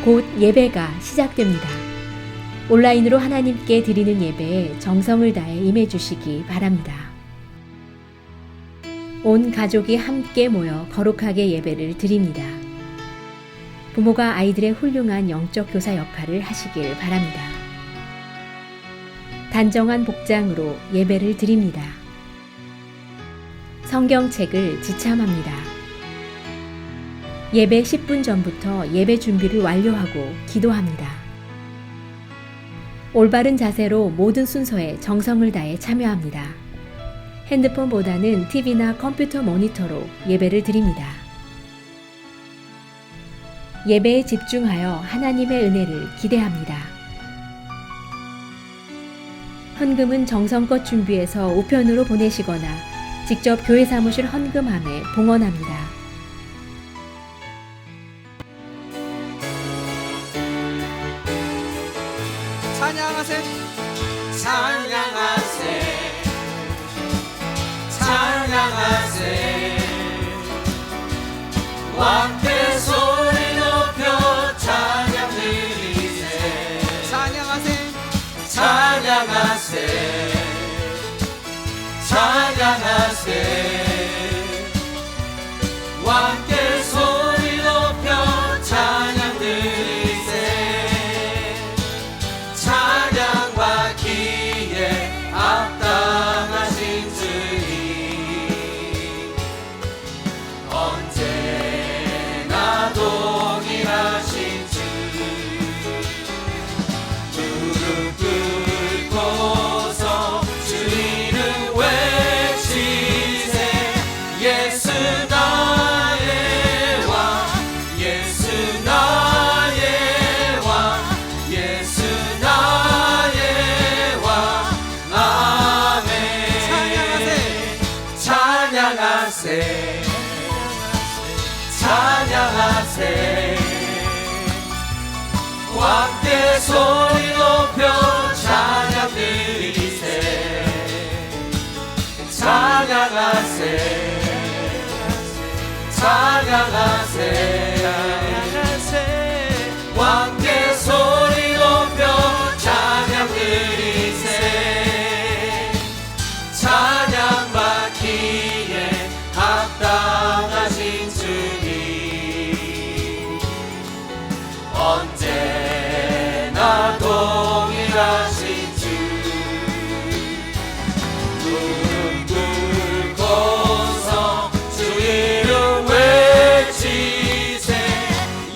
곧 예배가 시작됩니다. 온라인으로 하나님께 드리는 예배에 정성을 다해 임해 주시기 바랍니다. 온 가족이 함께 모여 거룩하게 예배를 드립니다. 부모가 아이들의 훌륭한 영적 교사 역할을 하시길 바랍니다. 단정한 복장으로 예배를 드립니다. 성경책을 지참합니다. 예배 10분 전부터 예배 준비를 완료하고 기도합니다. 올바른 자세로 모든 순서에 정성을 다해 참여합니다. 핸드폰보다는 TV나 컴퓨터 모니터로 예배를 드립니다. 예배에 집중하여 하나님의 은혜를 기대합니다. 헌금은 정성껏 준비해서 우편으로 보내시거나 직접 교회 사무실 헌금함에 봉헌합니다. 찬양하세 찬양하세 찬양하세 왕께 소리 높여 찬양 드리세 찬양하세 찬양하세 찬양하세 왕께 소리 높여 찬양 드리세 찬양과 기에 합당하신 주님 언제나 동일하신 주 무릎 꿇고서 주 이름 외치세 예수 나의 왕 예수 나의 왕 예수 나의 왕 아멘 찬양하세 찬양하세 왕께 소리 높여 찬양 드리세 찬양하세 찬양하세 왕께 소리 높여 찬양 드리세 찬양 받기에 합당하신 주님 언제나 동일하신 주 무릎 꿇고서 주 이름 외치세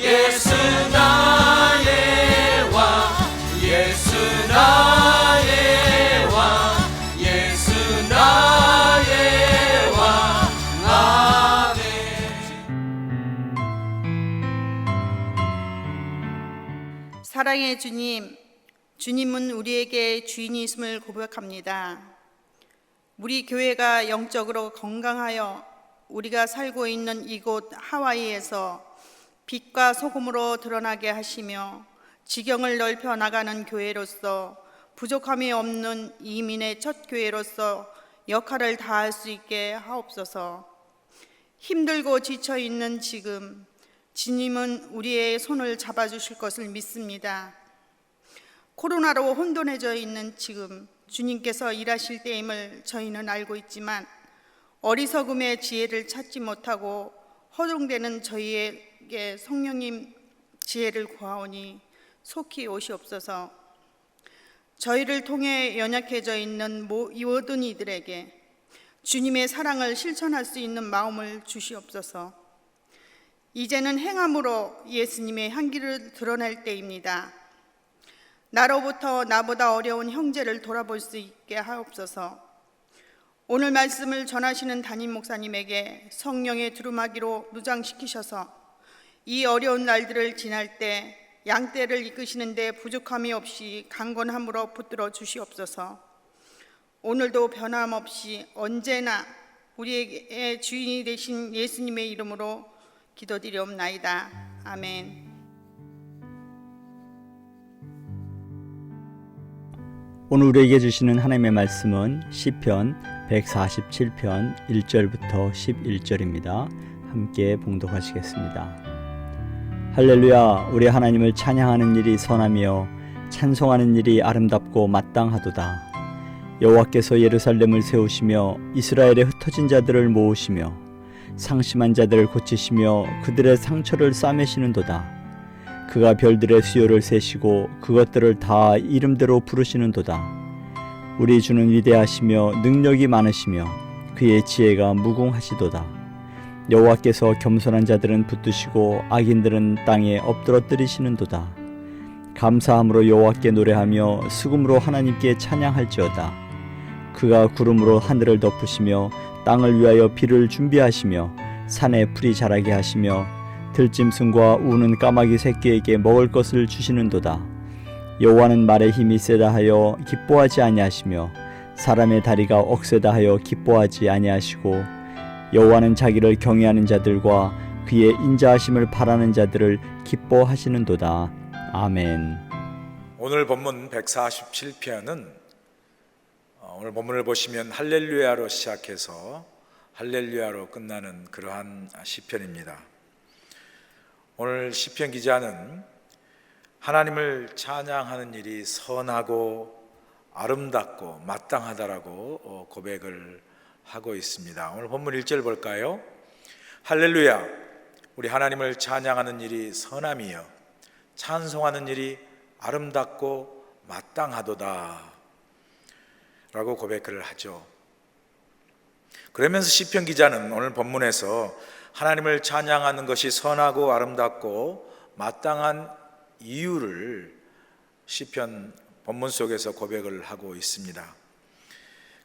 예수 나의 왕 예수 나의 왕 예수 나의 왕 아멘 사랑의 주님, 주님은 우리에게 주인이심을 고백합니다. 우리 교회가 영적으로 건강하여 우리가 살고 있는 이곳 하와이에서 빛과 소금으로 드러나게 하시며 지경을 넓혀 나가는 교회로서 부족함이 없는 이민의 첫 교회로서 역할을 다할 수 있게 하옵소서. 힘들고 지쳐 있는 지금 주님은 우리의 손을 잡아주실 것을 믿습니다. 코로나로 혼돈해져 있는 지금 주님께서 일하실 때임을 저희는 알고 있지만 어리석음의 지혜를 찾지 못하고 허둥대는 저희에게 성령님 지혜를 구하오니 속히 오시옵소서. 저희를 통해 연약해져 있는 모든 이들에게 주님의 사랑을 실천할 수 있는 마음을 주시옵소서. 이제는 행함으로 예수님의 향기를 드러낼 때입니다. 나로부터 나보다 어려운 형제를 돌아볼 수 있게 하옵소서. 오늘 말씀을 전하시는 담임 목사님에게 성령의 두루마기로 무장시키셔서 이 어려운 날들을 지날 때 양떼를 이끄시는데 부족함이 없이 강건함으로 붙들어 주시옵소서. 오늘도 변함없이 언제나 우리의 주인이 되신 예수님의 이름으로 기도드리옵나이다. 아멘. 오늘 우리에게 주시는 하나님의 말씀은 시편 147편 1절부터 11절입니다. 함께 봉독하시겠습니다. 할렐루야. 우리 하나님을 찬양하는 일이 선하며 찬송하는 일이 아름답고 마땅하도다. 여호와께서 예루살렘을 세우시며 이스라엘의 흩어진 자들을 모으시며 상심한 자들을 고치시며 그들의 상처를 싸매시는도다. 그가 별들의 수요를 세시고 그것들을 다 이름대로 부르시는도다. 우리 주는 위대하시며 능력이 많으시며 그의 지혜가 무궁하시도다. 여호와께서 겸손한 자들은 붙드시고 악인들은 땅에 엎드러뜨리시는도다. 감사함으로 여호와께 노래하며 수금으로 하나님께 찬양할지어다. 그가 구름으로 하늘을 덮으시며 땅을 위하여 비를 준비하시며 산에 풀이 자라게 하시며 들짐승과 우는 까마귀 새끼에게 먹을 것을 주시는도다. 여호와는 말에 힘이 세다 하여 기뻐하지 아니하시며 사람의 다리가 억세다 하여 기뻐하지 아니하시고 여호와는 자기를 경외하는 자들과 그의 인자하심을 바라는 자들을 기뻐하시는도다. 아멘. 오늘 본문 147편은 오늘 본문을 보시면 할렐루야로 시작해서 할렐루야로 끝나는 그러한 시편입니다. 오늘 시편 기자는 하나님을 찬양하는 일이 선하고 아름답고 마땅하다라고 고백을 하고 있습니다. 오늘 본문 1절 볼까요? 할렐루야, 우리 하나님을 찬양하는 일이 선함이요 찬송하는 일이 아름답고 마땅하도다 라고 고백을 하죠. 그러면서 시편 기자는 오늘 본문에서 하나님을 찬양하는 것이 선하고 아름답고 마땅한 이유를 시편 본문 속에서 고백을 하고 있습니다.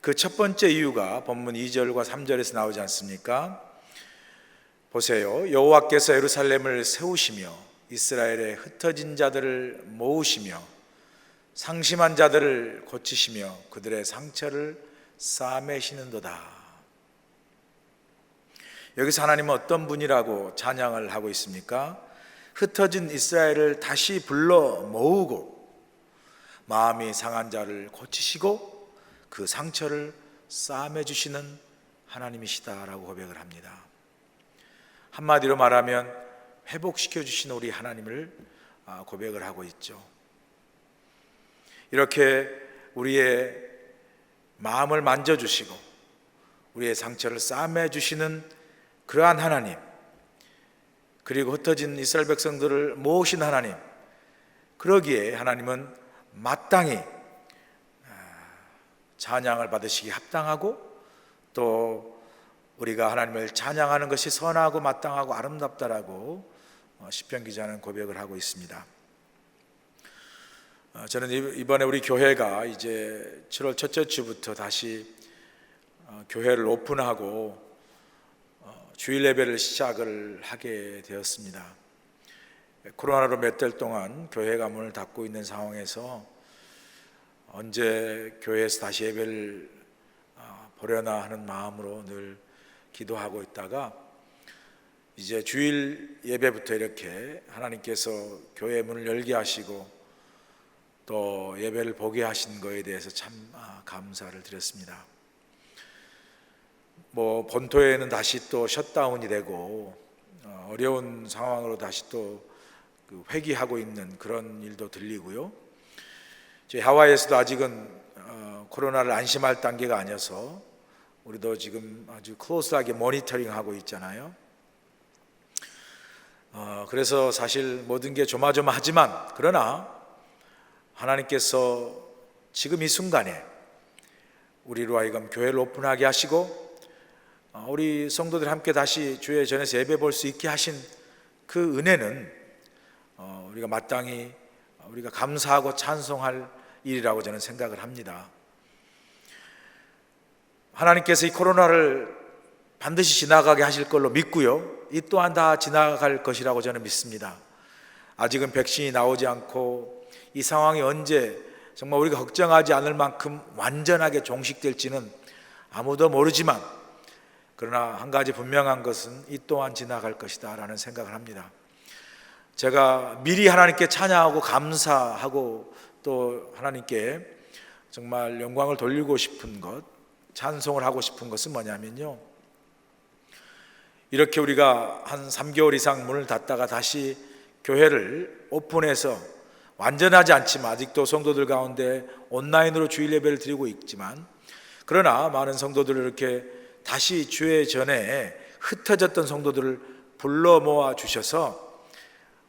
그 첫 번째 이유가 본문 2절과 3절에서 나오지 않습니까? 보세요. 여호와께서 예루살렘을 세우시며 이스라엘의 흩어진 자들을 모으시며 상심한 자들을 고치시며 그들의 상처를 싸매시는도다. 여기서 하나님은 어떤 분이라고 찬양을 하고 있습니까? 흩어진 이스라엘을 다시 불러 모으고 마음이 상한 자를 고치시고 그 상처를 싸매주시는 하나님이시다라고 고백을 합니다. 한마디로 말하면 회복시켜 주신 우리 하나님을 고백을 하고 있죠. 이렇게 우리의 마음을 만져주시고 우리의 상처를 싸매주시는 그러한 하나님, 그리고 흩어진 이스라엘 백성들을 모으신 하나님, 그러기에 하나님은 마땅히 찬양을 받으시기 합당하고 또 우리가 하나님을 찬양하는 것이 선하고 마땅하고 아름답다라고 시편 기자는 고백을 하고 있습니다. 저는 이번에 우리 교회가 이제 7월 첫째 주부터 다시 교회를 오픈하고 주일 예배를 시작을 하게 되었습니다. 코로나로 몇 달 동안 교회가 문을 닫고 있는 상황에서 언제 교회에서 다시 예배를 보려나 하는 마음으로 늘 기도하고 있다가 이제 주일 예배부터 이렇게 하나님께서 교회 문을 열게 하시고 또 예배를 보게 하신 거에 대해서 참 감사를 드렸습니다. 본토에는 다시 또 셧다운이 되고 어려운 상황으로 다시 또 회귀하고 있는 그런 일도 들리고요. 저희 하와이에서도 아직은 코로나를 안심할 단계가 아니어서 우리도 지금 아주 클로스하게 모니터링하고 있잖아요. 그래서 사실 모든 게 조마조마하지만 그러나 하나님께서 지금 이 순간에 우리로 하여금 교회를 오픈하게 하시고 우리 성도들 함께 다시 주의 전에서 예배 볼 수 있게 하신 그 은혜는 우리가 마땅히 우리가 감사하고 찬송할 일이라고 저는 생각을 합니다. 하나님께서 이 코로나를 반드시 지나가게 하실 걸로 믿고요. 이 또한 다 지나갈 것이라고 저는 믿습니다. 아직은 백신이 나오지 않고 이 상황이 언제 정말 우리가 걱정하지 않을 만큼 완전하게 종식될지는 아무도 모르지만 그러나 한 가지 분명한 것은 이 또한 지나갈 것이다 라는 생각을 합니다. 제가 미리 하나님께 찬양하고 감사하고 또 하나님께 정말 영광을 돌리고 싶은 것, 찬송을 하고 싶은 것은 뭐냐면요, 이렇게 우리가 한 3개월 이상 문을 닫다가 다시 교회를 오픈해서 완전하지 않지만 아직도 성도들 가운데 온라인으로 주일 예배를 드리고 있지만, 그러나 많은 성도들을 이렇게 다시 주의 전에 흩어졌던 성도들을 불러 모아 주셔서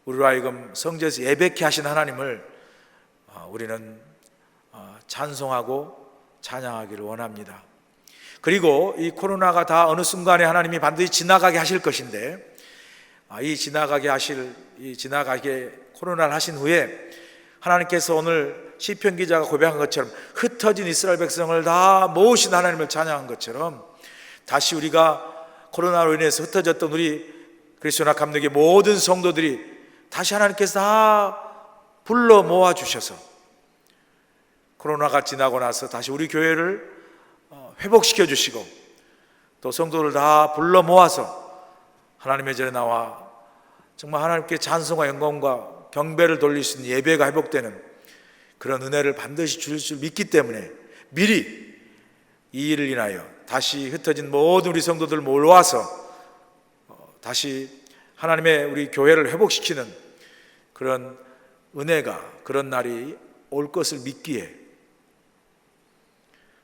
우리로 하여금 성전에서 예배케 하신 하나님을 우리는 찬송하고 찬양하기를 원합니다. 그리고 이 코로나가 다 어느 순간에 하나님이 반드시 지나가게 하실 것인데, 이 지나가게 코로나를 하신 후에 하나님께서 오늘 시편 기자가 고백한 것처럼 흩어진 이스라엘 백성을 다 모으신 하나님을 찬양한 것처럼, 다시 우리가 코로나로 인해서 흩어졌던 우리 그리스도나 감독의 모든 성도들이 다시 하나님께서 다 불러 모아 주셔서 코로나가 지나고 나서 다시 우리 교회를 회복시켜 주시고, 또 성도를 다 불러 모아서 하나님의 전에 나와 정말 하나님께 찬송과 영광과 경배를 돌릴 수 있는 예배가 회복되는 그런 은혜를 반드시 주실 줄 믿기 때문에 미리 이 일을 인하여 다시 흩어진 모든 우리 성도들을 모아서 다시 하나님의 우리 교회를 회복시키는 그런 은혜가, 그런 날이 올 것을 믿기에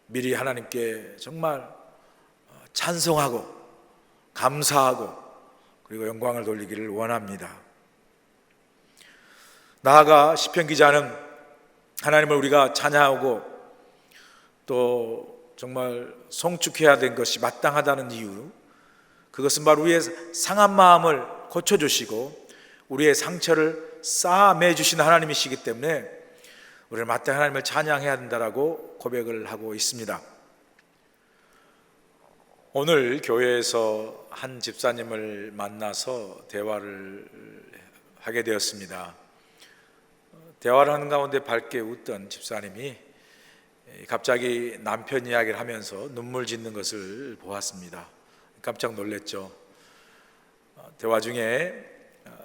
미리 하나님께 정말 찬송하고 감사하고 그리고 영광을 돌리기를 원합니다. 나아가 시편 기자는 하나님을 우리가 찬양하고 또 정말 송축해야 된 것이 마땅하다는 이유, 그것은 바로 우리의 상한 마음을 고쳐주시고 우리의 상처를 싸매주시는 하나님이시기 때문에 우리는 마땅히 하나님을 찬양해야 된다라고 고백을 하고 있습니다. 오늘 교회에서 한 집사님을 만나서 대화를 하게 되었습니다. 대화를 하는 가운데 밝게 웃던 집사님이 갑자기 남편 이야기를 하면서 눈물 짓는 것을 보았습니다. 깜짝 놀랐죠. 대화 중에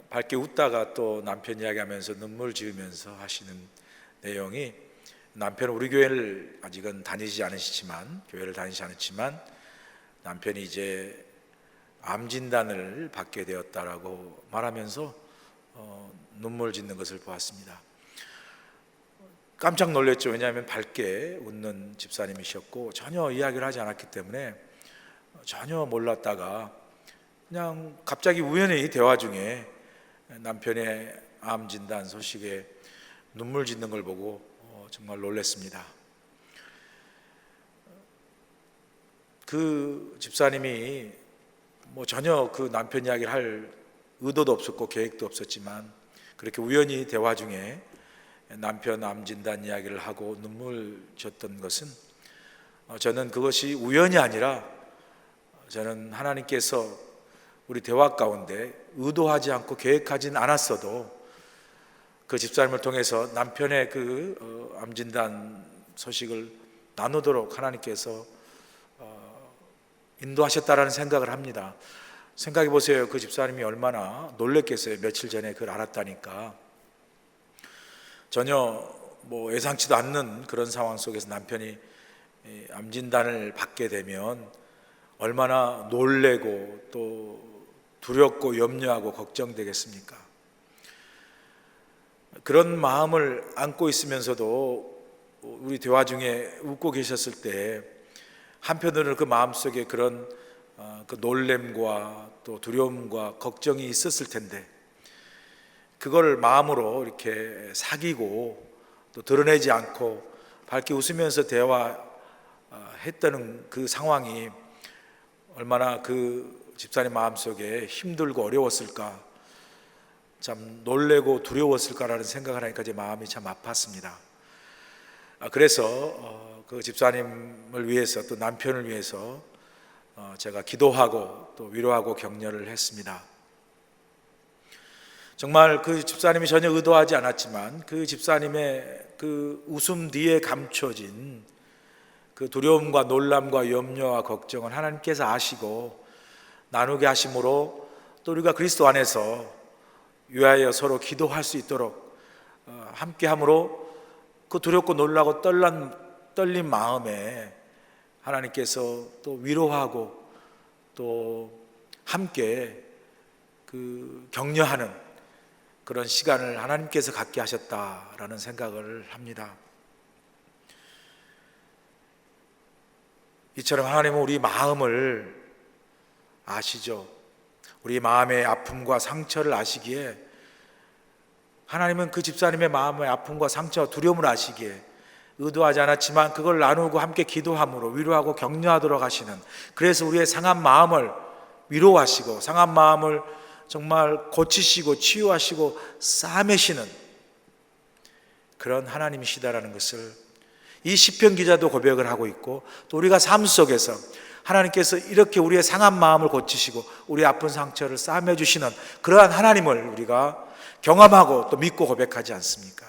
밝게 웃다가 또 남편 이야기하면서 눈물 지으면서 하시는 내용이, 남편은 우리 교회를 아직은 다니지 않으시지만, 교회를 다니지 않았지만 남편이 이제 암 진단을 받게 되었다라고 말하면서 눈물 짓는 것을 보았습니다. 깜짝 놀랐죠. 왜냐하면 밝게 웃는 집사님이셨고 전혀 이야기를 하지 않았기 때문에 전혀 몰랐다가 그냥 갑자기 우연히 대화 중에 남편의 암 진단 소식에 눈물 짓는 걸 보고 정말 놀랐습니다. 그 집사님이 전혀 그 남편 이야기를 할 의도도 없었고 계획도 없었지만 그렇게 우연히 대화 중에 남편 암 진단 이야기를 하고 눈물 졌던 것은, 저는 그것이 우연이 아니라 저는 하나님께서 우리 대화 가운데 의도하지 않고 계획하진 않았어도 그 집사님을 통해서 남편의 그 암 진단 소식을 나누도록 하나님께서 인도하셨다라는 생각을 합니다. 생각해 보세요. 그 집사님이 얼마나 놀랬겠어요. 며칠 전에 그걸 알았다니까. 전혀 예상치도 않는 그런 상황 속에서 남편이 암 진단을 받게 되면 얼마나 놀래고 또 두렵고 염려하고 걱정되겠습니까? 그런 마음을 안고 있으면서도 우리 대화 중에 웃고 계셨을 때 한편으로는 그 마음속에 그런 그 놀램과 또 두려움과 걱정이 있었을 텐데, 그걸 마음으로 이렇게 사귀고 또 드러내지 않고 밝게 웃으면서 대화했다는 그 상황이 얼마나 그 집사님 마음속에 힘들고 어려웠을까, 참 놀래고 두려웠을까라는 생각을 하니까 제 마음이 참 아팠습니다. 그래서 그 집사님을 위해서 또 남편을 위해서 제가 기도하고 또 위로하고 격려를 했습니다. 정말 그 집사님이 전혀 의도하지 않았지만 그 집사님의 그 웃음 뒤에 감춰진 그 두려움과 놀람과 염려와 걱정은 하나님께서 아시고 나누게 하심으로 또 우리가 그리스도 안에서 위하여 서로 기도할 수 있도록 함께함으로 그 두렵고 놀라고 떨린 마음에 하나님께서 또 위로하고 또 함께 그 격려하는 그런 시간을 하나님께서 갖게 하셨다라는 생각을 합니다. 이처럼 하나님은 우리 마음을 아시죠. 우리 마음의 아픔과 상처를 아시기에, 하나님은 그 집사님의 마음의 아픔과 상처, 두려움을 아시기에 의도하지 않았지만 그걸 나누고 함께 기도함으로 위로하고 격려하도록 하시는, 그래서 우리의 상한 마음을 위로하시고 상한 마음을 정말 고치시고 치유하시고 싸매시는 그런 하나님이시다라는 것을 이 시편 기자도 고백을 하고 있고, 또 우리가 삶 속에서 하나님께서 이렇게 우리의 상한 마음을 고치시고 우리 아픈 상처를 싸매주시는 그러한 하나님을 우리가 경험하고 또 믿고 고백하지 않습니까?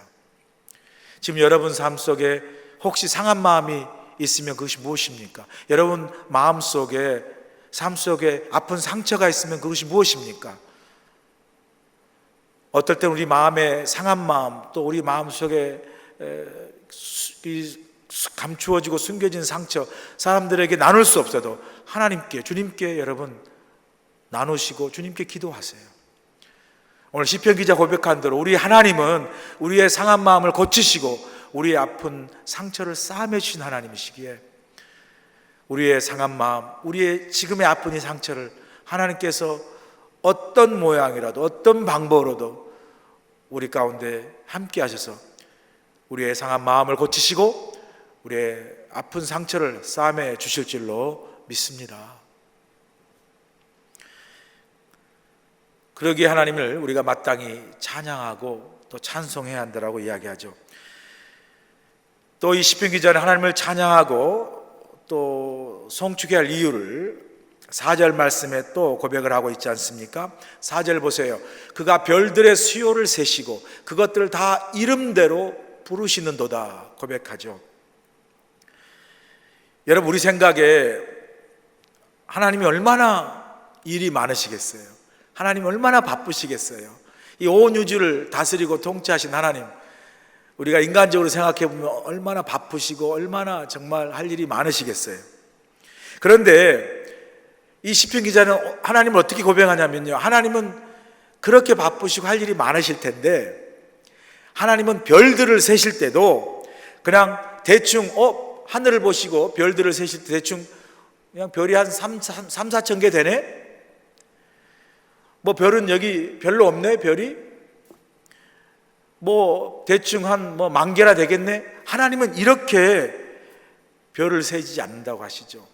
지금 여러분 삶 속에 혹시 상한 마음이 있으면 그것이 무엇입니까? 여러분 마음 속에, 삶 속에 아픈 상처가 있으면 그것이 무엇입니까? 어떨 때는 우리 마음의 상한 마음, 또 우리 마음 속에 감추어지고 숨겨진 상처, 사람들에게 나눌 수 없어도 하나님께, 주님께 여러분 나누시고 주님께 기도하세요. 오늘 시편 기자 고백한 대로 우리 하나님은 우리의 상한 마음을 고치시고 우리의 아픈 상처를 싸매주신 하나님이시기에, 우리의 상한 마음, 우리의 지금의 아픈 이 상처를 하나님께서 어떤 모양이라도 어떤 방법으로도 우리 가운데 함께 하셔서 우리의 상한 마음을 고치시고 우리의 아픈 상처를 싸매 주실 줄로 믿습니다. 그러기에 하나님을 우리가 마땅히 찬양하고 또 찬송해야 한다라고 이야기하죠. 또 이 시편 기자는 하나님을 찬양하고 또 송축해야 할 이유를 4절 말씀에 또 고백을 하고 있지 않습니까? 4절 보세요. 그가 별들의 수요를 세시고 그것들을 다 이름대로 부르시는도다 고백하죠. 여러분, 우리 생각에 하나님이 얼마나 일이 많으시겠어요? 하나님 얼마나 바쁘시겠어요? 이 온 우주를 다스리고 통치하신 하나님, 우리가 인간적으로 생각해 보면 얼마나 바쁘시고 얼마나 정말 할 일이 많으시겠어요? 그런데 이 시편 기자는 하나님을 어떻게 고백하냐면요, 하나님은 그렇게 바쁘시고 할 일이 많으실 텐데 하나님은 별들을 세실 때도 그냥 대충 하늘을 보시고 별들을 세실 때 대충 그냥 별이 한 4천 개 되네? 뭐 별은 여기 별로 없네, 별이? 뭐 대충 한 뭐 10,000개나 되겠네? 하나님은 이렇게 별을 세지 않는다고 하시죠.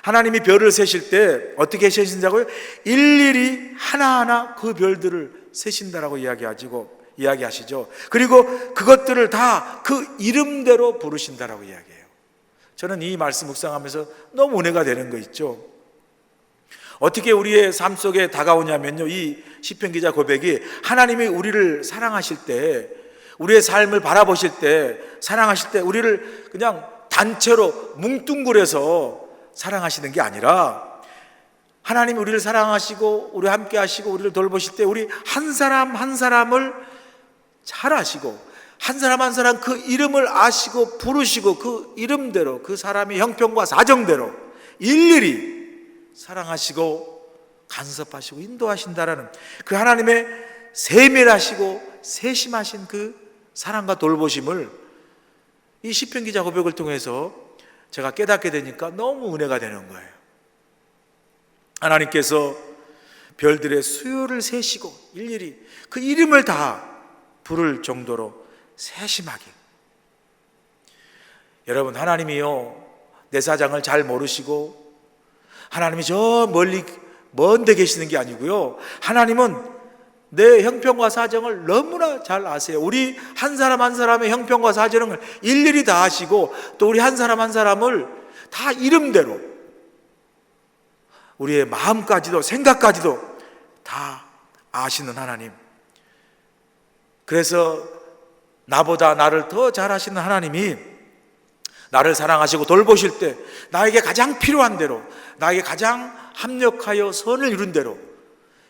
하나님이 별을 세실 때 어떻게 세신다고요? 일일이 하나하나 그 별들을 세신다라고 이야기하시죠. 그리고 그것들을 다 그 이름대로 부르신다라고 이야기해요. 저는 이 말씀 묵상하면서 너무 은혜가 되는 거 있죠. 어떻게 우리의 삶 속에 다가오냐면요, 이 시편 기자 고백이 하나님이 우리를 사랑하실 때, 우리의 삶을 바라보실 때, 사랑하실 때 우리를 그냥 단체로 뭉뚱그려서 사랑하시는 게 아니라, 하나님이 우리를 사랑하시고 우리와 함께 하시고 우리를 돌보실 때 우리 한 사람 한 사람을 잘 아시고 한 사람 한 사람 그 이름을 아시고 부르시고 그 이름대로 그 사람의 형편과 사정대로 일일이 사랑하시고 간섭하시고 인도하신다라는 그 하나님의 세밀하시고 세심하신 그 사랑과 돌보심을 이 시편 기자 고백을 통해서 제가 깨닫게 되니까 너무 은혜가 되는 거예요. 하나님께서 별들의 수요를 세시고 일일이 그 이름을 다 부를 정도로 세심하게. 여러분, 하나님이요 내 사장을 잘 모르시고 하나님이 저 멀리 먼 데 계시는 게 아니고요, 하나님은 내 형편과 사정을 너무나 잘 아세요. 우리 한 사람 한 사람의 형편과 사정을 일일이 다 아시고 또 우리 한 사람 한 사람을 다 이름대로 우리의 마음까지도 생각까지도 다 아시는 하나님, 그래서 나보다 나를 더 잘 아시는 하나님이 나를 사랑하시고 돌보실 때 나에게 가장 필요한 대로, 나에게 가장 합력하여 선을 이룬 대로,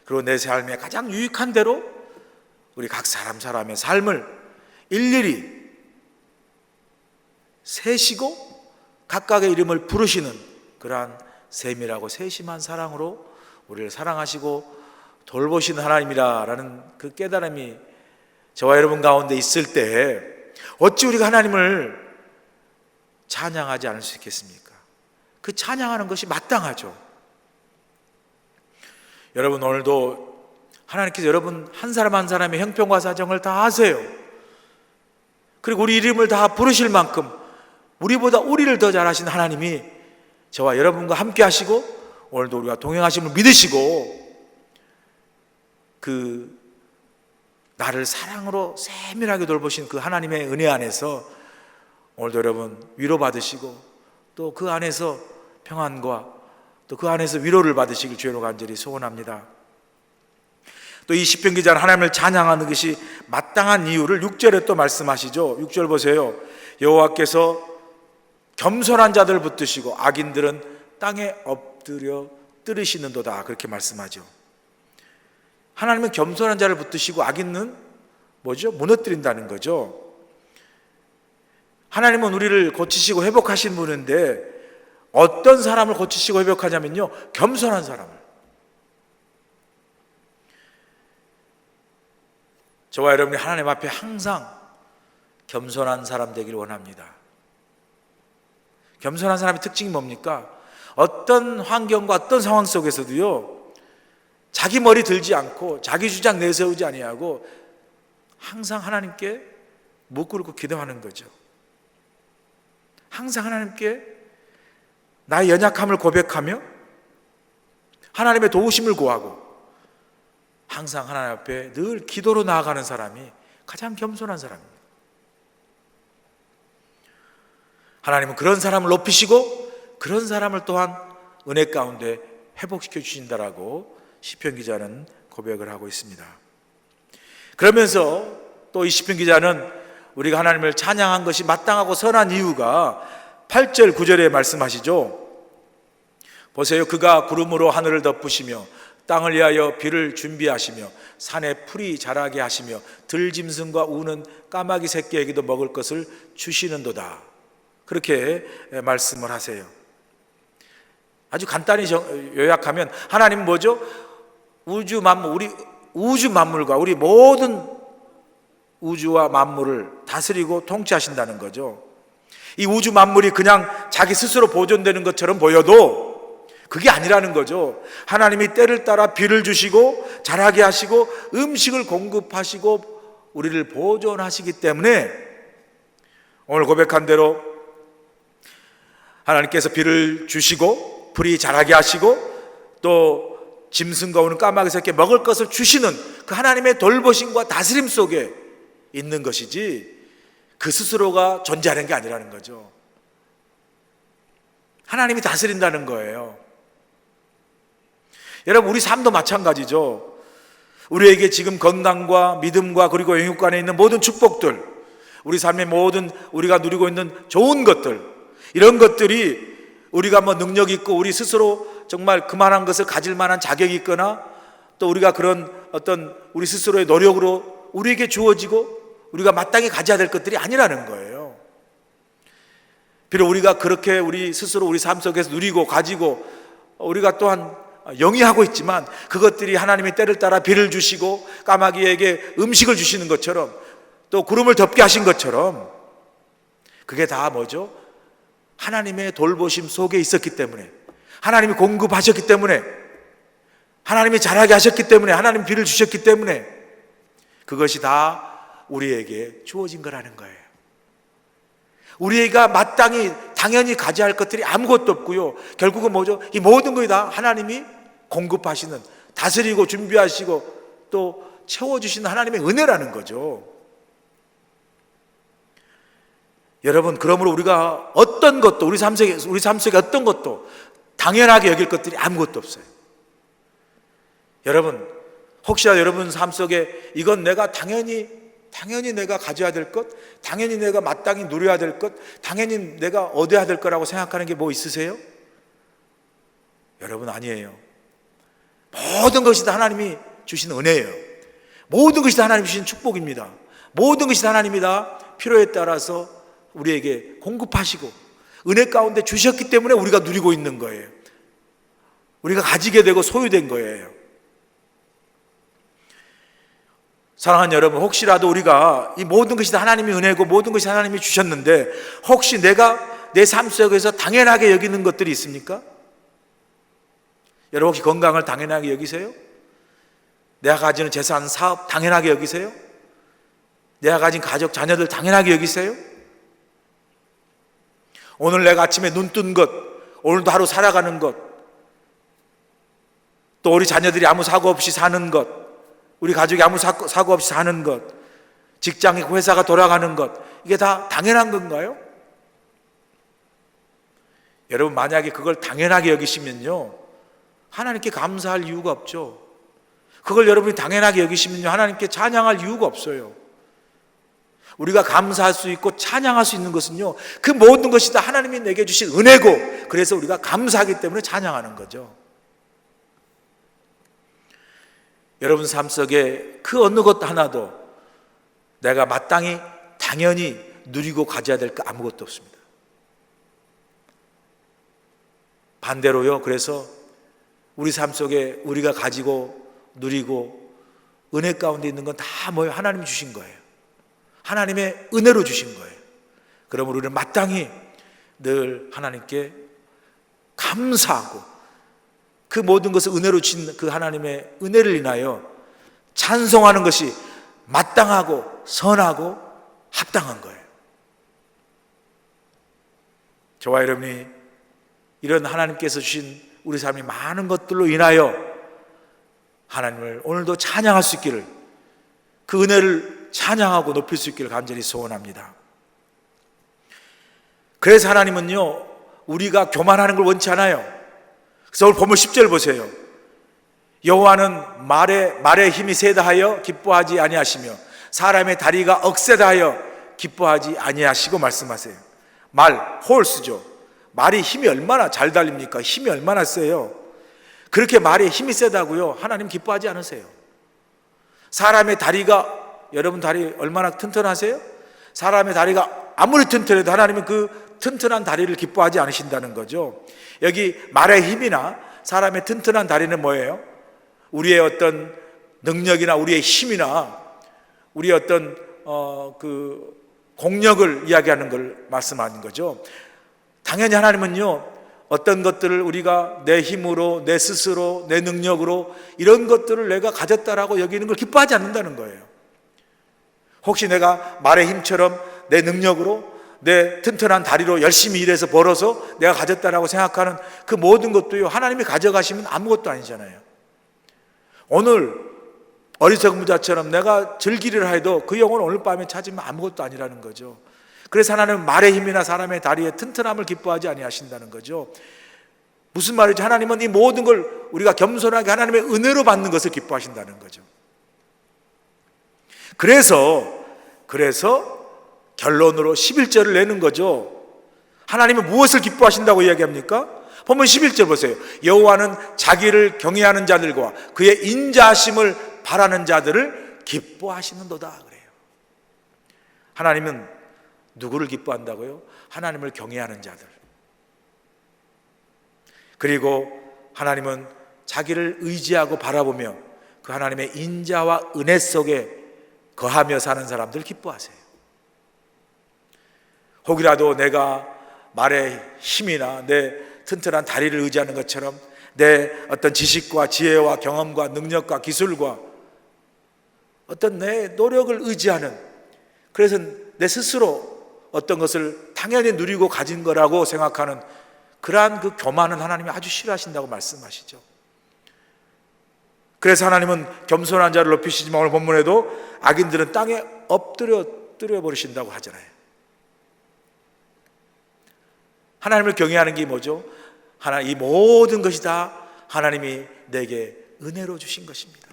그리고 내 삶에 가장 유익한 대로 우리 각 사람의 삶을 일일이 세시고 각각의 이름을 부르시는 그러한 세밀하고 세심한 사랑으로 우리를 사랑하시고 돌보신 하나님이라는 그 깨달음이 저와 여러분 가운데 있을 때 어찌 우리가 하나님을 찬양하지 않을 수 있겠습니까? 그 찬양하는 것이 마땅하죠. 여러분, 오늘도 하나님께서 여러분 한 사람 한 사람의 형편과 사정을 다 아세요. 그리고 우리 이름을 다 부르실 만큼 우리보다 우리를 더 잘하신 하나님이 저와 여러분과 함께 하시고 오늘도 우리가 동행하심을 믿으시고 그 나를 사랑으로 세밀하게 돌보신 그 하나님의 은혜 안에서 오늘도 여러분 위로받으시고 또 그 안에서 평안과 또 그 안에서 위로를 받으시길 주의로 간절히 소원합니다. 또 이 시편 기자는 하나님을 찬양하는 것이 마땅한 이유를 6절에 또 말씀하시죠. 6절 보세요. 여호와께서 겸손한 자들을 붙드시고 악인들은 땅에 엎드려 뜨르시는도다, 그렇게 말씀하죠. 하나님은 겸손한 자를 붙드시고 악인은 뭐죠? 무너뜨린다는 거죠. 하나님은 우리를 고치시고 회복하신 분인데 어떤 사람을 고치시고 회복하냐면요, 겸손한 사람을. 저와 여러분이 하나님 앞에 항상 겸손한 사람 되길 원합니다. 겸손한 사람의 특징이 뭡니까? 어떤 환경과 어떤 상황 속에서도요, 자기 머리 들지 않고 자기 주장 내세우지 아니하고 항상 하나님께 목 꿇고 기도하는 거죠. 항상 하나님께 나의 연약함을 고백하며 하나님의 도우심을 구하고 항상 하나님 앞에 늘 기도로 나아가는 사람이 가장 겸손한 사람입니다. 하나님은 그런 사람을 높이시고 그런 사람을 또한 은혜 가운데 회복시켜 주신다라고 시편 기자는 고백을 하고 있습니다. 그러면서 또 이 시편 기자는 우리가 하나님을 찬양한 것이 마땅하고 선한 이유가 8절 9절에 말씀하시죠. 보세요. 그가 구름으로 하늘을 덮으시며 땅을 위하여 비를 준비하시며 산에 풀이 자라게 하시며 들짐승과 우는 까마귀 새끼에게도 먹을 것을 주시는도다, 그렇게 말씀을 하세요. 아주 간단히 요약하면 하나님은 뭐죠? 우주 만물과 우리 모든 우주와 만물을 다스리고 통치하신다는 거죠. 이 우주 만물이 그냥 자기 스스로 보존되는 것처럼 보여도 그게 아니라는 거죠. 하나님이 때를 따라 비를 주시고 자라게 하시고 음식을 공급하시고 우리를 보존하시기 때문에 오늘 고백한 대로 하나님께서 비를 주시고 풀이 자라게 하시고 또 짐승과 우는 까마귀 새끼에 먹을 것을 주시는 그 하나님의 돌보심과 다스림 속에 있는 것이지 그 스스로가 존재하는 게 아니라는 거죠. 하나님이 다스린다는 거예요. 여러분, 우리 삶도 마찬가지죠. 우리에게 지금 건강과 믿음과 그리고 영육간에 있는 모든 축복들, 우리 삶의 모든 우리가 누리고 있는 좋은 것들, 이런 것들이 우리가 뭐 능력 있고 우리 스스로 정말 그만한 것을 가질 만한 자격이 있거나 또 우리가 그런 어떤 우리 스스로의 노력으로 우리에게 주어지고 우리가 마땅히 가져야 될 것들이 아니라는 거예요. 비록 우리가 그렇게 우리 스스로 우리 삶 속에서 누리고 가지고 우리가 또한 영위하고 있지만 그것들이 하나님의 때를 따라 비를 주시고 까마귀에게 음식을 주시는 것처럼 또 구름을 덮게 하신 것처럼 그게 다 뭐죠? 하나님의 돌보심 속에 있었기 때문에, 하나님이 공급하셨기 때문에, 하나님이 자라게 하셨기 때문에, 하나님 비를 주셨기 때문에 그것이 다 우리에게 주어진 거라는 거예요. 우리가 마땅히 당연히 가져야 할 것들이 아무것도 없고요, 결국은 뭐죠? 이 모든 것이 다 하나님이 공급하시는, 다스리고 준비하시고 또 채워주시는 하나님의 은혜라는 거죠. 여러분, 그러므로 우리가 어떤 것도 우리 삶 속에 어떤 것도 당연하게 여길 것들이 아무것도 없어요. 여러분, 혹시나 여러분 삶 속에 이건 내가 당연히 내가 가져야 될 것, 당연히 내가 마땅히 누려야 될 것, 당연히 내가 얻어야 될 거라고 생각하는 게 뭐 있으세요? 여러분, 아니에요. 모든 것이 다 하나님이 주신 은혜예요. 모든 것이 다 하나님이 주신 축복입니다. 모든 것이 다 하나님이 다 필요에 따라서 우리에게 공급하시고 은혜 가운데 주셨기 때문에 우리가 누리고 있는 거예요. 우리가 가지게 되고 소유된 거예요. 사랑하는 여러분, 혹시라도 우리가 이 모든 것이 다 하나님의 은혜고 모든 것이 하나님이 주셨는데 혹시 내가 내 삶 속에서 당연하게 여기는 것들이 있습니까? 여러분 혹시 건강을 당연하게 여기세요? 내가 가지는 재산, 사업 당연하게 여기세요? 내가 가진 가족, 자녀들 당연하게 여기세요? 오늘 내가 아침에 눈 뜬 것, 오늘도 하루 살아가는 것, 또 우리 자녀들이 아무 사고 없이 사는 것, 우리 가족이 아무 사고 없이 사는 것, 직장이 회사가 돌아가는 것, 이게 다 당연한 건가요? 여러분 만약에 그걸 당연하게 여기시면요 하나님께 감사할 이유가 없죠. 그걸 여러분이 당연하게 여기시면요 하나님께 찬양할 이유가 없어요. 우리가 감사할 수 있고 찬양할 수 있는 것은요 그 모든 것이 다 하나님이 내게 주신 은혜고, 그래서 우리가 감사하기 때문에 찬양하는 거죠. 여러분 삶 속에 그 어느 것 하나도 내가 마땅히 당연히 누리고 가져야 될 거 아무것도 없습니다. 반대로요, 그래서 우리 삶 속에 우리가 가지고 누리고 은혜 가운데 있는 건 다 뭐예요? 하나님이 주신 거예요. 하나님의 은혜로 주신 거예요. 그러므로 우리는 마땅히 늘 하나님께 감사하고 그 모든 것을 은혜로 주신 그 하나님의 은혜를 인하여 찬송하는 것이 마땅하고 선하고 합당한 거예요. 저와 여러분이 이런 하나님께서 주신 우리 삶이 많은 것들로 인하여 하나님을 오늘도 찬양할 수 있기를, 그 은혜를 찬양하고 높일 수 있기를 간절히 소원합니다. 그래서 하나님은요 우리가 교만하는 걸 원치 않아요. 그래서 오늘 본문 10절 보세요. 여호와는 말의 힘이 세다 하여 기뻐하지 아니하시며 사람의 다리가 억세다 하여 기뻐하지 아니하시고 말씀하세요. 말, 홀스죠. 말이 힘이 얼마나 잘 달립니까? 힘이 얼마나 세요. 그렇게 말이 힘이 세다고요 하나님 기뻐하지 않으세요. 사람의 다리가, 여러분 다리 얼마나 튼튼하세요? 사람의 다리가 아무리 튼튼해도 하나님은 그 튼튼한 다리를 기뻐하지 않으신다는 거죠. 여기 말의 힘이나 사람의 튼튼한 다리는 뭐예요? 우리의 어떤 능력이나 우리의 힘이나 우리의 어떤 그 공력을 이야기하는 걸 말씀하는 거죠. 당연히 하나님은요 어떤 것들을 우리가 내 힘으로, 내 스스로, 내 능력으로 이런 것들을 내가 가졌다라고 여기는 걸 기뻐하지 않는다는 거예요. 혹시 내가 말의 힘처럼 내 능력으로, 내 튼튼한 다리로 열심히 일해서 벌어서 내가 가졌다라고 생각하는 그 모든 것도요 하나님이 가져가시면 아무것도 아니잖아요. 오늘 어리석은 부자처럼 내가 즐기리라 해도 그 영혼을 오늘 밤에 찾으면 아무것도 아니라는 거죠. 그래서 하나님은 말의 힘이나 사람의 다리의 튼튼함을 기뻐하지 아니하신다는 거죠. 무슨 말이죠? 하나님은 이 모든 걸 우리가 겸손하게 하나님의 은혜로 받는 것을 기뻐하신다는 거죠. 그래서 결론으로 11절을 내는 거죠. 하나님은 무엇을 기뻐하신다고 이야기합니까? 본문 11절 보세요. 여호와는 자기를 경외하는 자들과 그의 인자하심을 바라는 자들을 기뻐하시는도다 그래요. 하나님은 누구를 기뻐한다고요? 하나님을 경외하는 자들. 그리고 하나님은 자기를 의지하고 바라보며 그 하나님의 인자와 은혜 속에 거하며 사는 사람들 기뻐하세요. 혹이라도 내가 말의 힘이나 내 튼튼한 다리를 의지하는 것처럼 내 어떤 지식과 지혜와 경험과 능력과 기술과 어떤 내 노력을 의지하는, 그래서 내 스스로 어떤 것을 당연히 누리고 가진 거라고 생각하는 그러한 그 교만은 하나님이 아주 싫어하신다고 말씀하시죠. 그래서 하나님은 겸손한 자를 높이시지만 오늘 본문에도 악인들은 땅에 엎드려 버리신다고 하잖아요. 하나님을 경외하는 게 뭐죠? 이 모든 것이 다 하나님이 내게 은혜로 주신 것입니다.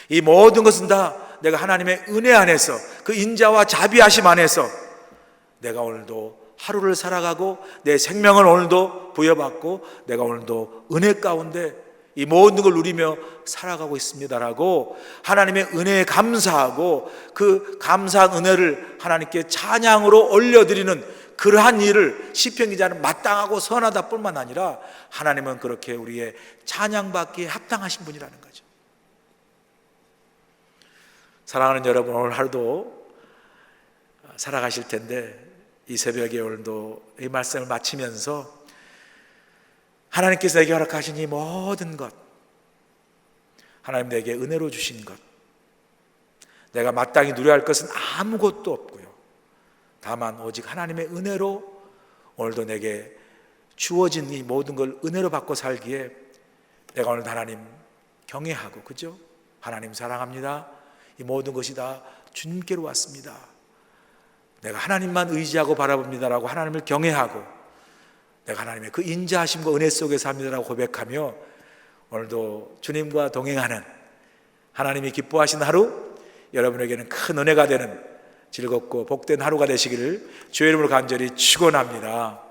이 모든 것은 다 내가 하나님의 은혜 안에서 그 인자와 자비하심 안에서 내가 오늘도 하루를 살아가고 내 생명을 오늘도 부여받고 내가 오늘도 은혜 가운데 이 모든 걸 누리며 살아가고 있습니다라고 하나님의 은혜에 감사하고 그 감사한 은혜를 하나님께 찬양으로 올려드리는 그러한 일을 시편 기자는 마땅하고 선하다 뿐만 아니라 하나님은 그렇게 우리의 찬양받기에 합당하신 분이라는 거죠. 사랑하는 여러분, 오늘 하루도 살아가실 텐데 이 새벽에 오늘도 이 말씀을 마치면서 하나님께서 내게 허락하신 이 모든 것, 하나님 내게 은혜로 주신 것, 내가 마땅히 누려야 할 것은 아무것도 없고요, 다만 오직 하나님의 은혜로 오늘도 내게 주어진 이 모든 걸 은혜로 받고 살기에 내가 오늘 하나님 경외하고, 그죠? 하나님 사랑합니다, 이 모든 것이 다 주님께로 왔습니다, 내가 하나님만 의지하고 바라봅니다라고 하나님을 경외하고 내가 하나님의 그 인자하심과 은혜 속에 삽니다라고 고백하며 오늘도 주님과 동행하는, 하나님이 기뻐하시는 하루, 여러분에게는 큰 은혜가 되는 즐겁고 복된 하루가 되시기를 주의 이름으로 간절히 축원합니다.